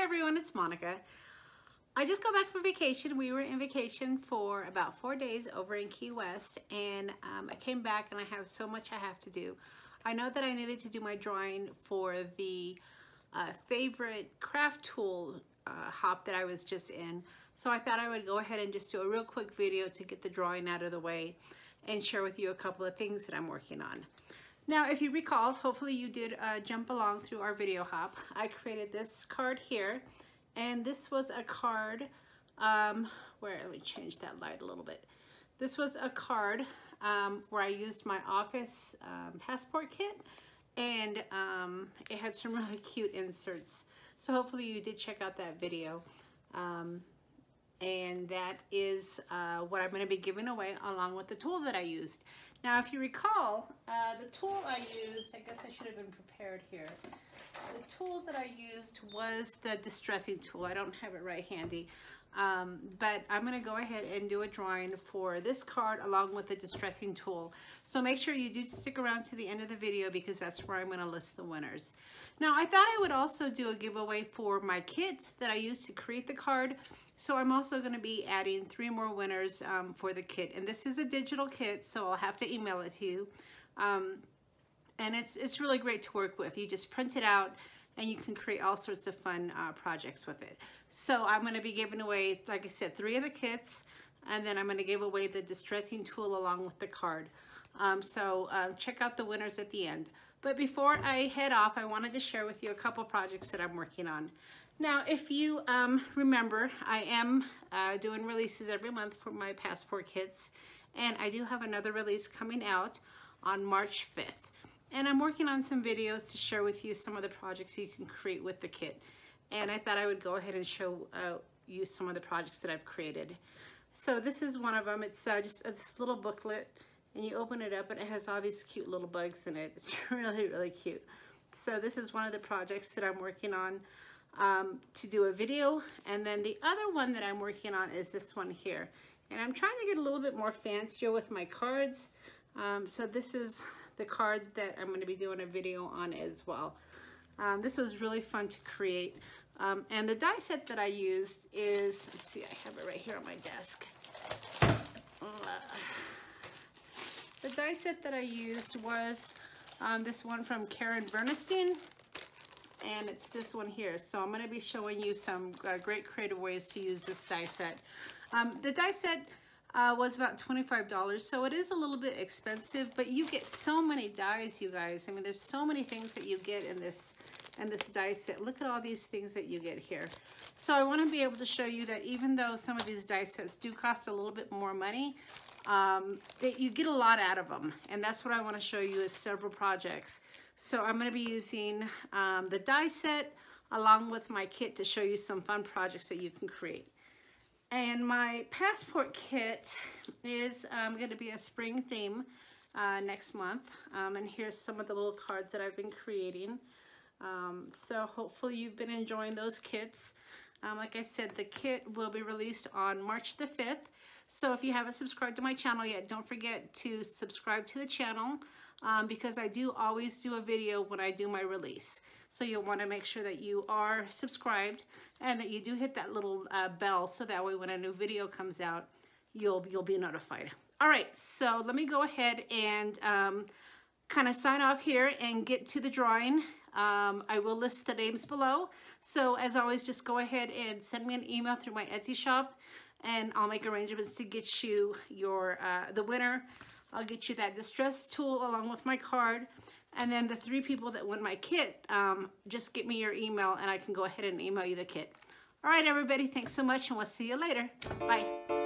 everyone, it's Monica. I just got back from vacation. We were in vacation for about 4 days over in Key West, and I came back and I have so much I have to do. I know that I needed to do my drawing for the favorite craft tool hop that I was just in, so I thought I would go ahead and just do a real quick video to get the drawing out of the way and share with you a couple of things that I'm working on. Now, if you recall, hopefully you did jump along through our video hop. I created this card here, and this was a card, let me change that light a little bit. This was a card where I used my office passport kit, and it had some really cute inserts. So hopefully you did check out that video. And that is what I'm going to be giving away along with the tool that I used. Now, if you recall, the tool I used, I guess I should have been prepared here. The tool that I used was the distressing tool. I don't have it right handy, but I'm going to go ahead and do a drawing for this card along with the distressing tool. So make sure you do stick around to the end of the video because that's where I'm going to list the winners. Now, I thought I would also do a giveaway for my kit that I used to create the card. So I'm also going to be adding 3 more winners for the kit, and this is a digital kit, so I'll have to email it to you. And it's really great to work with. You just print it out and you can create all sorts of fun projects with it. So I'm going to be giving away, like I said, 3 of the kits, and then I'm going to give away the distressing tool along with the card. Check out the winners at the end. But before I head off, I wanted to share with you a couple projects that I'm working on. Now, if you remember, I am doing releases every month for my passport kits, and I do have another release coming out on March 5th. And I'm working on some videos to share with you some of the projects you can create with the kit. And I thought I would go ahead and show you some of the projects that I've created. So this is one of them. It's just this little booklet, and you open it up and it has all these cute little bugs in it. It's really, really cute. So this is one of the projects that I'm working on to do a video, and then the other one that I'm working on is this one here, and I'm trying to get a little bit more fancier with my cards. So this is the card that I'm going to be doing a video on as well. This was really fun to create, and the die set that I used is, let's see, I have it right here on my desk. The die set that I used was this one from Karen Bernstein, and it's this one here. So I'm going to be showing you some great creative ways to use this die set. The die set was about $25, so it is a little bit expensive, but you get so many dies, you guys. I mean, there's so many things that you get in this die set. Look at all these things that you get here. So I want to be able to show you that even though some of these die sets do cost a little bit more money, that you get a lot out of them, and that's what I want to show you is several projects. So I'm going to be using the die set along with my kit to show you some fun projects that you can create. And my passport kit is going to be a spring theme next month, and here's some of the little cards that I've been creating. So hopefully you've been enjoying those kits. Like I said, the kit will be released on March the 5th. So if you haven't subscribed to my channel yet, don't forget to subscribe to the channel because I do always do a video when I do my release. So you'll want to make sure that you are subscribed and that you do hit that little bell, so that way when a new video comes out, you'll be notified. All right, so let me go ahead and kind of sign off here and get to the drawing. I will list the names below. So as always, just go ahead and send me an email through my Etsy shop, and I'll make arrangements to get you your the winner. I'll get you that distress tool along with my card, and then the 3 people that win my kit, just get me your email and I can go ahead and email you the kit. All right, everybody, thanks so much, and we'll see you later. Bye.